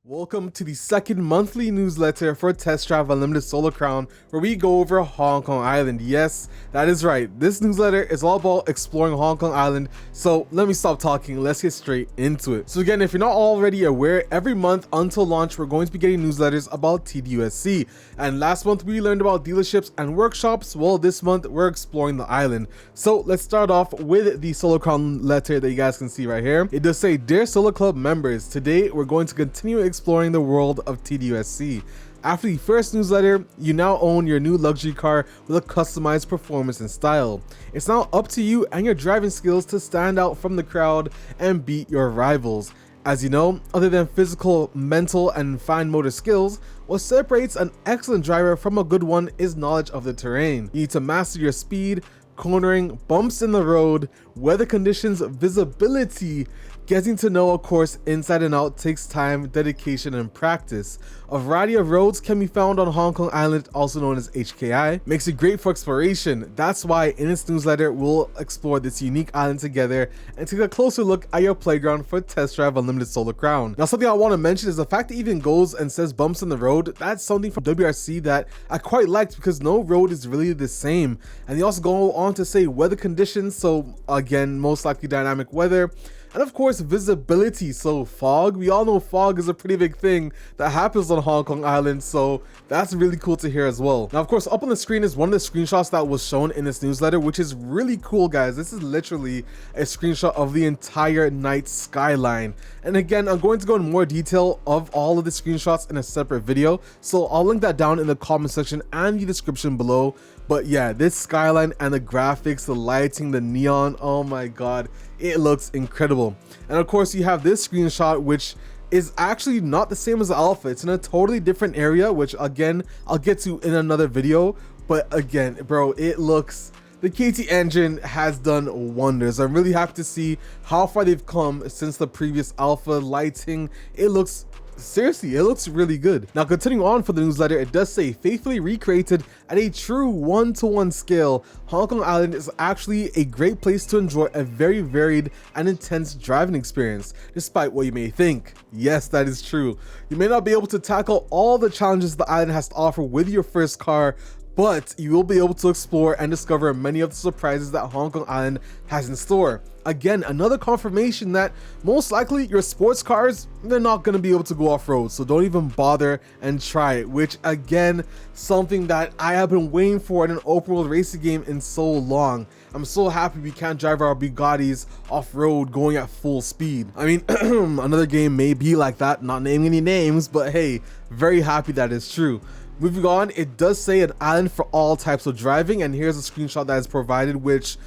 Welcome to the second monthly newsletter for Test Drive Unlimited Solo Crown, where we go over Hong Kong Island. Yes, that is right. This newsletter is all about exploring Hong Kong Island. So let me stop talking. Let's get straight into it. So again, if you're not already aware, every month until launch, we're going to be getting newsletters about TDUSC. And last month we learned about dealerships and workshops. Well, this month we're exploring the island. So let's start off with the Solo Crown letter that you guys can see right here. It does say, "Dear Solo Club members, today we're going to continue exploring the world of TDUSC. After the first newsletter, you now own your new luxury car with a customized performance and style. It's now up to you and your driving skills to stand out from the crowd and beat your rivals. As you know, other than physical, mental, and fine motor skills, what separates an excellent driver from a good one is knowledge of the terrain. You need to master your speed, cornering, bumps in the road, weather conditions, visibility. Getting to know a course inside and out takes time, dedication, and practice. A variety of roads can be found on Hong Kong Island, also known as HKI. Makes it great for exploration. That's why in this newsletter, we'll explore this unique island together and take a closer look at your playground for Test Drive Unlimited Solo Crown." Now, something I want to mention is the fact that it even goes and says bumps in the road. That's something from WRC that I quite liked because no road is really the same. And they also go on to say weather conditions. So again, most likely dynamic weather. And of course, visibility. So fog, we all know fog is a pretty big thing that happens on Hong Kong Island. So that's really cool to hear as well. Now, of course, up on the screen is one of the screenshots that was shown in this newsletter, which is really cool, guys. This is literally a screenshot of the entire night skyline. And again, I'm going to go in more detail of all of the screenshots in a separate video. So I'll link that down in the comment section and the description below. But yeah, this skyline and the graphics, the lighting, the neon, oh my god, it looks incredible. And of course, you have this screenshot, which is actually not the same as the alpha. It's in a totally different area, which again, I'll get to in another video. But again, bro, it looks... the KT engine has done wonders. I'm really happy to see how far they've come since the previous alpha. Lighting, it looks... seriously, it looks really good. Now, continuing on for the newsletter, it does say, faithfully recreated at a true 1-to-1 scale, Hong Kong Island is actually a great place to enjoy a very varied and intense driving experience, despite what you may think. Yes, that is true. You may not be able to tackle all the challenges the island has to offer with your first car, but you will be able to explore and discover many of the surprises that Hong Kong Island has in store. Again, another confirmation that most likely your sports cars, they're not going to be able to go off-road, so don't even bother and try it, which again, something that I have been waiting for in an open world racing game in so long. I'm so happy we can't drive our Bugattis off-road going at full speed. I mean, another game may be like that, not naming any names, but hey, very happy that is true. Moving on, it does say an island for all types of driving, and here's a screenshot that is provided, which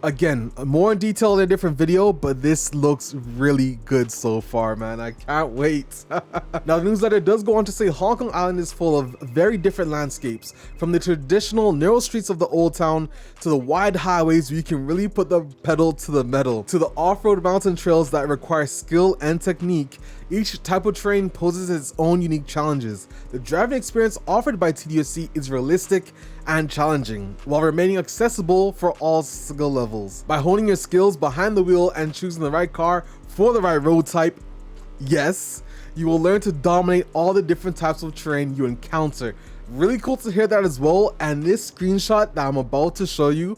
again, more in detail in a different video, but this looks really good so far, man. I can't wait. Now, the newsletter does go on to say Hong Kong Island is full of very different landscapes, from the traditional narrow streets of the old town to the wide highways where you can really put the pedal to the metal, to the off-road mountain trails that require skill and technique. Each type of terrain poses its own unique challenges. The driving experience offered by TDUSC is realistic and challenging, while remaining accessible for all skill levels. By honing your skills behind the wheel and choosing the right car for the right road type, yes, you will learn to dominate all the different types of terrain you encounter. Really cool to hear that as well. And this screenshot that I'm about to show you,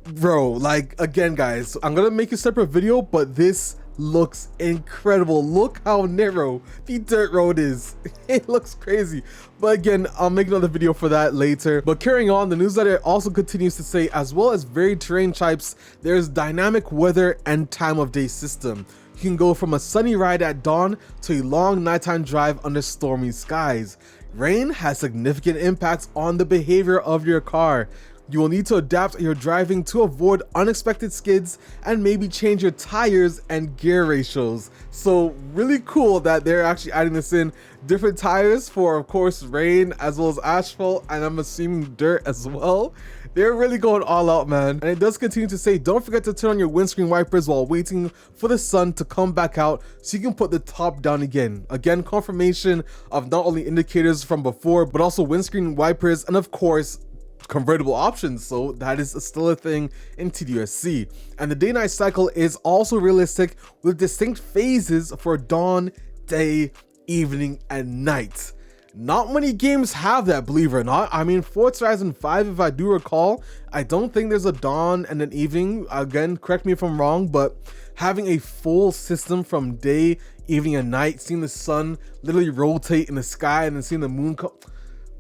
bro, like, again, guys, I'm gonna make a separate video, but this looks incredible. Look how narrow the dirt road is. It looks crazy. But again, I'll make another video for that later. But carrying on, the newsletter also continues to say, as well as varied terrain types, there's dynamic weather and time of day system. You can go from a sunny ride at dawn to a long nighttime drive under stormy skies. Rain has significant impacts on the behavior of your car. You will need to adapt your driving to avoid unexpected skids and maybe change your tires and gear ratios. So really cool that they're actually adding this in. Different tires for, of course, rain as well as asphalt, and I'm assuming dirt as well. They're really going all out, man. And it does continue to say, don't forget to turn on your windscreen wipers while waiting for the sun to come back out so you can put the top down again. Again, confirmation of not only indicators from before, but also windscreen wipers and of course, convertible options. So that is still a thing in TDUSC. And the day-night cycle is also realistic with distinct phases for dawn, day, evening and night. Not many games have that, believe it or not. I mean, Forza Horizon 5, if I do recall, I don't think there's a dawn and an evening. Again, correct me if I'm wrong, but having a full system from day, evening, and night, seeing the sun literally rotate in the sky and then seeing the moon come.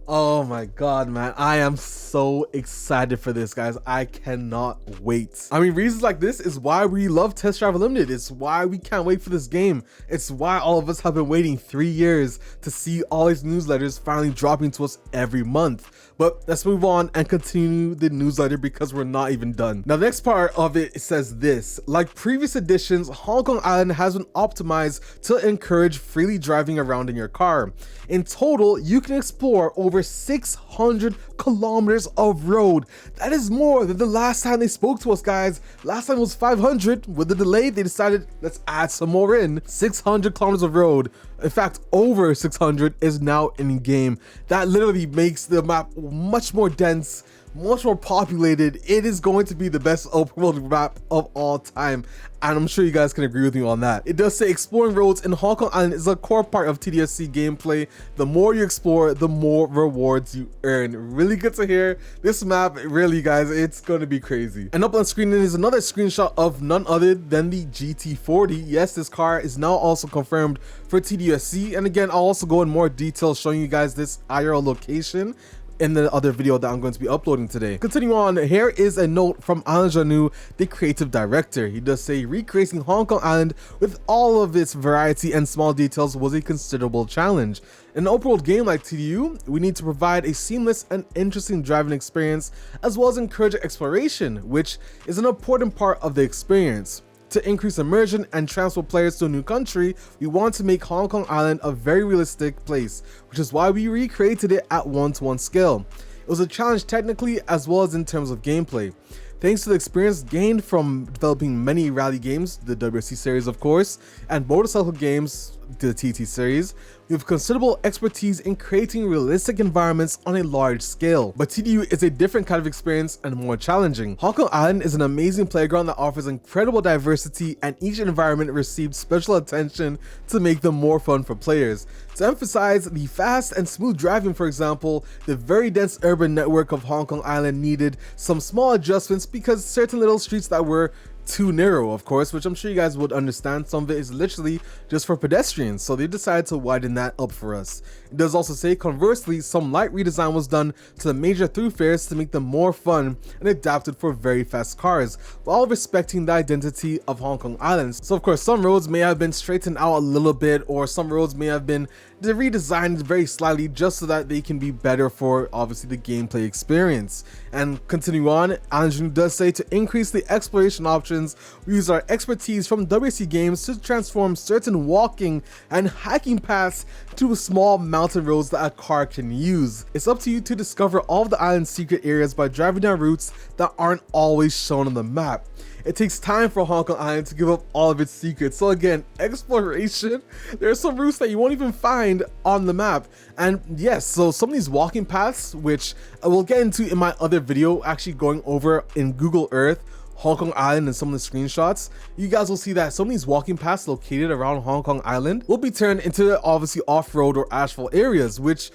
Oh my god, man, I am so excited for this, guys. I cannot wait. I mean, reasons like this is why we love Test Drive Unlimited. It's why we can't wait for this game. It's why all of us have been waiting 3 years to see all these newsletters finally dropping to us every month. But let's move on and continue the newsletter because we're not even done. Now, the next part of it says this: like previous editions, Hong Kong Island has been optimized to encourage freely driving around in your car. In total, you can explore over 600 kilometers of road. That is more than the last time they spoke to us, guys. Last time was 500. With the delay, they decided let's add some more in. 600 kilometers of road. In fact, over 600 is now in game. That literally makes the map much more dense, much more populated. It is going to be the best open world map of all time, and I'm sure you guys can agree with me on that. It does say exploring roads in Hong Kong Island is a core part of TDSC gameplay. The more you explore, the more rewards you earn. Really good to hear. This map, really, guys, it's going to be crazy. And up on screen is another screenshot of none other than the GT40. Yes, this car is now also confirmed for TDSC, and again, I'll also go in more detail showing you guys this IRL location in the other video that I'm going to be uploading today. Continuing on, here is a note from Alan Janu, the creative director. He does say recreating Hong Kong Island with all of its variety and small details was a considerable challenge. In an open world game like TDU, we need to provide a seamless and interesting driving experience, as well as encourage exploration, which is an important part of the experience. To increase immersion and transfer players to a new country, we want to make Hong Kong Island a very realistic place, which is why we recreated it at 1:1 scale. It was a challenge technically as well as in terms of gameplay. Thanks to the experience gained from developing many rally games, the WRC series of course, and motorcycle games, the TT series, we have considerable expertise in creating realistic environments on a large scale. But TDU is a different kind of experience and more challenging. Hong Kong Island is an amazing playground that offers incredible diversity, and each environment received special attention to make them more fun for players. To emphasize the fast and smooth driving, for example, the very dense urban network of Hong Kong Island needed some small adjustments because certain little streets that were too narrow, of course, which I'm sure you guys would understand. Some of it is literally just for pedestrians, so they decided to widen that up for us. It does also say, conversely, some light redesign was done to the major thoroughfares to make them more fun and adapted for very fast cars, while respecting the identity of Hong Kong Island. So of course, some roads may have been straightened out a little bit, or some roads may have been redesigned very slightly just so that they can be better for obviously the gameplay experience. And continue on, Andrew does say to increase the exploration options, we use our expertise from WC games to transform certain walking and hiking paths to small mountain roads that a car can use. It's up to you to discover all of the island's secret areas by driving down routes that aren't always shown on the map. It takes time for Hong Kong Island to give up all of its secrets. So again, exploration. There are some routes that you won't even find on the map. And yes, so some of these walking paths, which I will get into in my other video, actually going over in Google Earth, Hong Kong Island and some of the screenshots, you guys will see that some of these walking paths located around Hong Kong Island will be turned into obviously off-road or asphalt areas, which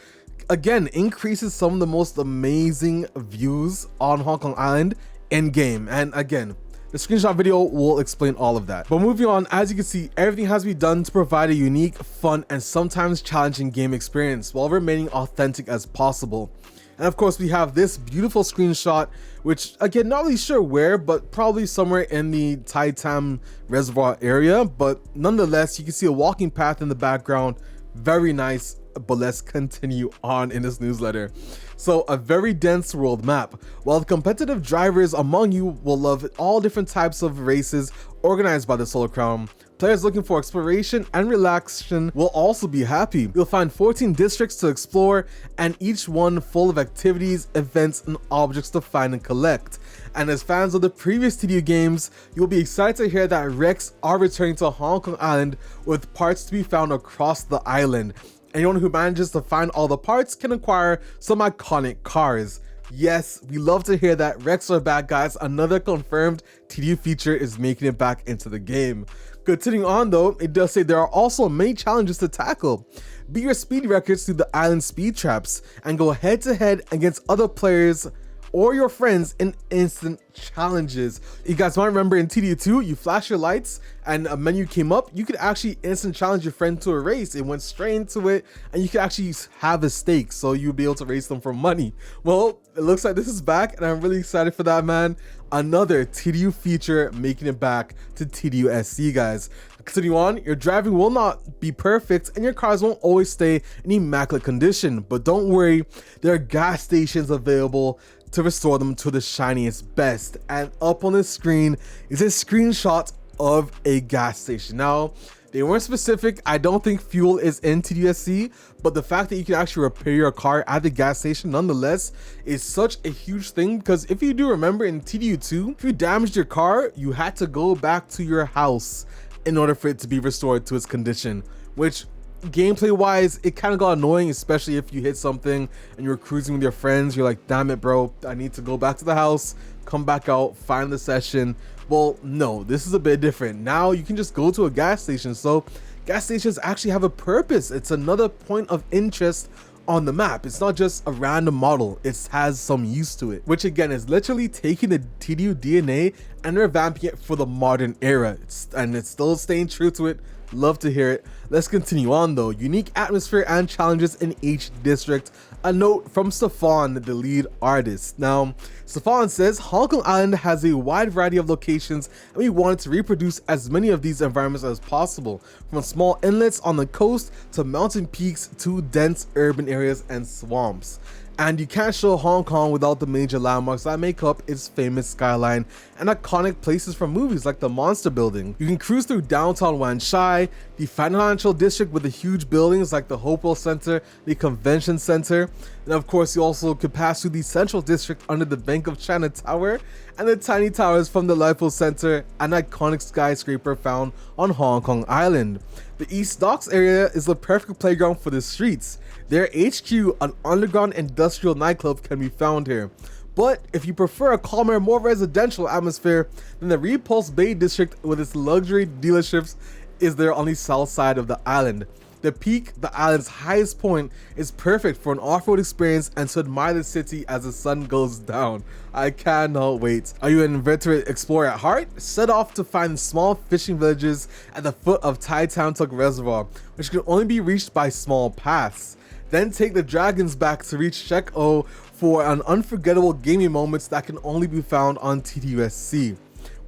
again increases some of the most amazing views on Hong Kong Island in game. And again, the screenshot video will explain all of that. But moving on, as you can see, everything has to be done to provide a unique, fun, and sometimes challenging game experience while remaining authentic as possible. And of course, we have this beautiful screenshot, which again, not really sure where, but probably somewhere in the Tai Tam Reservoir area. But nonetheless, you can see a walking path in the background. Very nice. But let's continue on in this newsletter. So a very dense world map. While the competitive drivers among you will love all different types of races organized by the Solar Crown, players looking for exploration and relaxation will also be happy. You'll find 14 districts to explore, and each one full of activities, events, and objects to find and collect. And as fans of the previous TDU games, you'll be excited to hear that Rex are returning to Hong Kong Island with parts to be found across the island. Anyone who manages to find all the parts can acquire some iconic cars. Yes, we love to hear that. Rex are back, guys. Another confirmed TDU feature is making it back into the game. Continuing on though, it does say there are also many challenges to tackle. Beat your speed records through the island speed traps and go head to head against other players or your friends in instant challenges. You guys might remember in TD2, you flash your lights and a menu came up. You could actually instant challenge your friend to a race. It went straight into it and you could actually have a stake, so you'd be able to race them for money. Well, it looks like this is back and I'm really excited for that, man. Another TDU feature making it back to TDU SC, guys. Continue on, your driving will not be perfect and your cars won't always stay in immaculate condition, but don't worry, there are gas stations available to restore them to the shiniest best. And up on the screen is a screenshot of a gas station. Now, they weren't specific. I don't think fuel is in TDSC, but the fact that you can actually repair your car at the gas station nonetheless is such a huge thing, because if you do remember in TDU2, if you damaged your car, you had to go back to your house in order for it to be restored to its condition, which gameplay wise, it kind of got annoying, especially if you hit something and you're cruising with your friends. You're like, damn it, bro, I need to go back to the house, come back out, find the session. Well, no, this is a bit different. Now you can just go to a gas station. So gas stations actually have a purpose. It's another point of interest on the map. It's not just a random model, it has some use to it, which again is literally taking the TDU DNA and revamping it for the modern era. And it's still staying true to it. Love to hear it. Let's continue on though. Unique atmosphere and challenges in each district. A note from Stefan, the lead artist. Now, Stefan says Hong Kong Island has a wide variety of locations and we wanted to reproduce as many of these environments as possible, from small inlets on the coast to mountain peaks to dense urban areas and swamps. And you can't show Hong Kong without the major landmarks that make up its famous skyline and iconic places from movies like the Monster Building. You can cruise through downtown Wan Chai, the financial district with the huge buildings like the Hopewell Center, the Convention Center, and of course you also could pass through the Central District under the Bank of China Tower and the tiny towers from the Lifeboat Center, an iconic skyscraper found on Hong Kong Island. The East Docks area is the perfect playground for the streets. Their HQ, an underground industrial nightclub, can be found here. But if you prefer a calmer, more residential atmosphere, then the Repulse Bay district with its luxury dealerships is there on the south side of the island. The peak, the island's highest point, is perfect for an off-road experience and to admire the city as the sun goes down. I cannot wait. Are you an inveterate explorer at heart? Set off to find small fishing villages at the foot of Tai Tam Tuk Reservoir, which can only be reached by small paths. Then take the dragons back to reach Shek O for an unforgettable gaming moments that can only be found on TDUSC.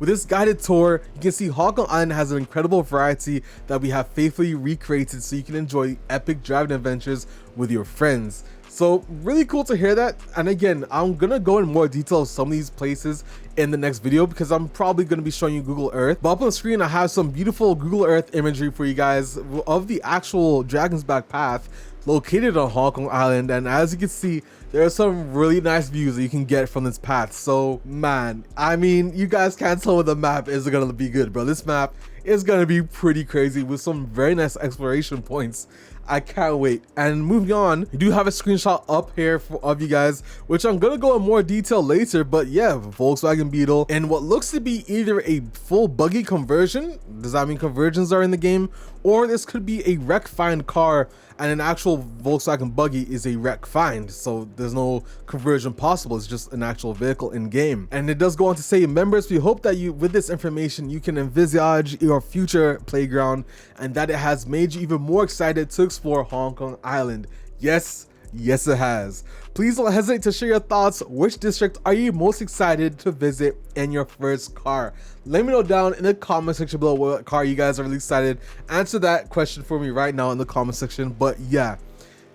With this guided tour, you can see Hong Kong Island has an incredible variety that we have faithfully recreated so you can enjoy epic driving adventures with your friends. So really cool to hear that. And again, I'm gonna go in more detail of some of these places in the next video because I'm probably gonna be showing you Google Earth. But up on the screen, I have some beautiful Google Earth imagery for you guys of the actual Dragon's Back path located on Hong Kong Island, and as you can see, there are some really nice views that you can get from this path. So man, I mean, you guys can't tell what the map is gonna be good, bro. This map is gonna be pretty crazy with some very nice exploration points. I can't wait. And moving on, we do have a screenshot up here of you guys, which I'm gonna go in more detail later. But yeah, Volkswagen Beetle and what looks to be either a full buggy conversion. Does that mean conversions are in the game? Or this could be a wreck find car and an actual Volkswagen buggy is a wreck find, so there's no conversion possible. It's just an actual vehicle in game. And it does go on to say, members, we hope that you, with this information, you can envisage your future playground and that it has made you even more excited to explore Hong Kong Island. Yes, it has. Please don't hesitate to share your thoughts. Which district are you most excited to visit in your first car? Let me know down in the comment section below what car you guys are really excited. Answer that question for me right now in the comment section. But yeah,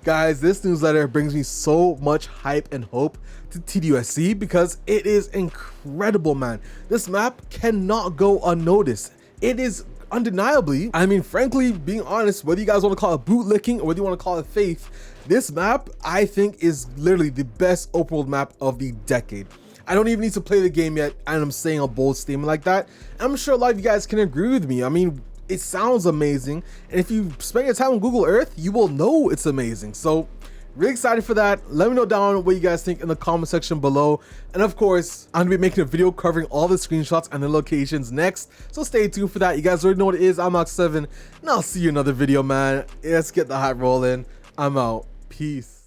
guys, this newsletter brings me so much hype and hope to TDUSC because it is incredible, man. This map cannot go unnoticed. It is undeniably, I mean, frankly, being honest, whether you guys want to call it bootlicking or whether you want to call it faith, this map I think is literally the best open world map of the decade. I don't even need to play the game yet and I'm saying a bold statement like that. I'm sure a lot of you guys can agree with me. I mean, it sounds amazing, and if you spend your time on Google Earth, you will know it's amazing. So Really excited for that. Let me know down what you guys think in the comment section below. And of course, I'm gonna be making a video covering all the screenshots and the locations next, so stay tuned for that. You guys already know what it is. I'm Ox7, and I'll see you in another video, man. Let's get the hype rolling. I'm out. Peace.